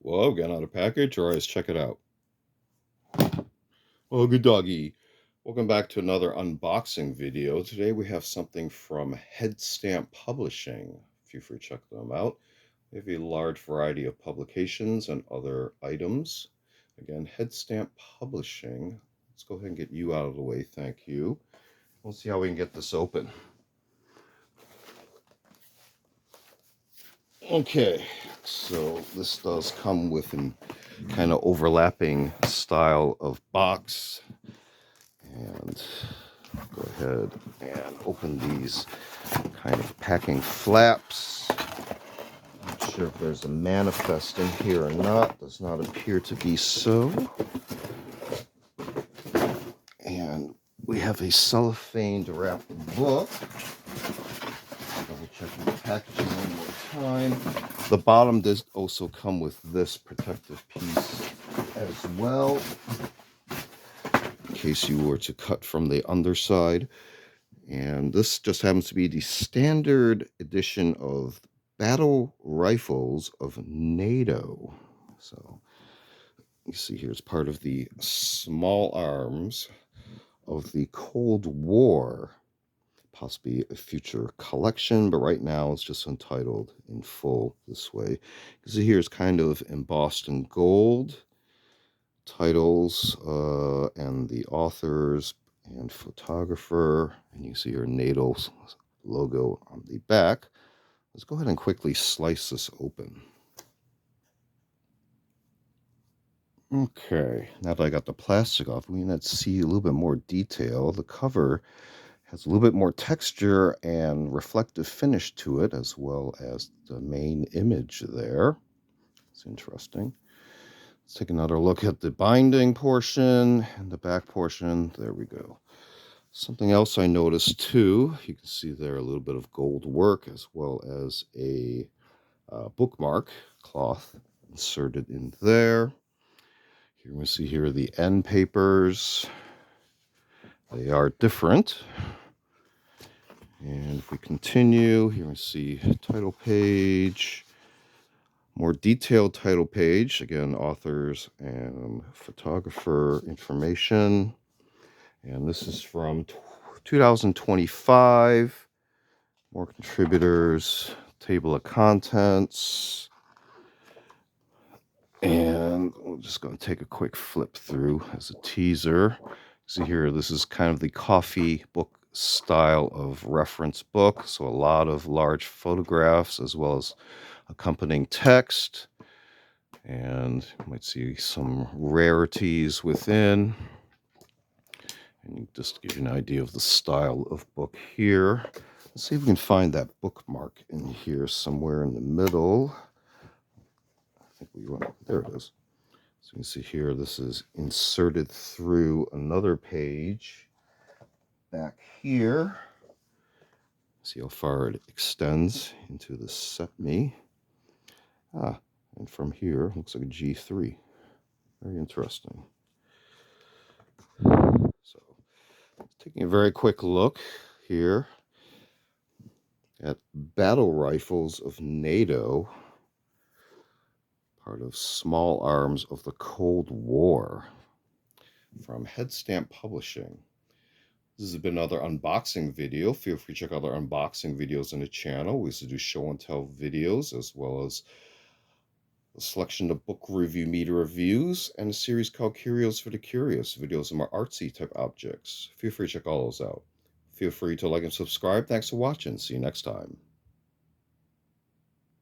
Well, I've got out a package, or let's check it out. Oh, good doggy. Welcome back to another unboxing video. Today we have something from Headstamp Publishing. Feel free to check them out. They have a large variety of publications and other items. Again, Headstamp Publishing. Let's go ahead and get you out of the way. Thank you. We'll see how we can get this open. Okay, so this does come with an kind of overlapping style of box. And go ahead and open these kind of packing flaps. Not sure if there's a manifest in here or not. Does not appear to be so. And we have a cellophane wrapped book. Double checking the packaging one more time. The bottom does also come with this protective piece as well, in case you were to cut from the underside. And this just happens to be the standard edition of battle rifles of NATO. So you see here it's part of the small arms of the Cold War, possibly a future collection, but right now it's just entitled in full this way. You see here it's kind of embossed in gold, titles and the authors and photographer, and you see your NATO's logo on the back. Let's go ahead and quickly slice this open. Okay, now that I got the plastic off, we can see a little bit more detail. The cover has a little bit more texture and reflective finish to it, as well as the main image there. It's interesting. Let's take another look at the binding portion and the back portion. There we go. Something else I noticed too, you can see there a little bit of gold work, as well as a bookmark cloth inserted in there. Here we see here the end papers. They are different. And if we continue, here we see title page, more detailed title page, again, authors and photographer information. And this is from 2025. More contributors, table of contents. And we're just going to take a quick flip through as a teaser. See here, this is kind of the coffee book style of reference book. So a lot of large photographs as well as accompanying text. And you might see some rarities within. And just to give you an idea of the style of book here. Let's see if we can find that bookmark in here somewhere in the middle. I think we want, there it is. So you can see here, this is inserted through another page back here. See how far it extends into the set-me. And from here, looks like a G3. Very interesting. So, taking a very quick look here at battle rifles of NATO, part of small arms of the Cold War, from Headstamp Publishing. This has been another unboxing video. Feel free to check out our unboxing videos on the channel. We used to do show and tell videos, as well as a selection of book review media reviews, and a series called Curios for the Curious, videos of more artsy type objects. Feel free to check all those out. Feel free to like and subscribe. Thanks for watching. See you next time.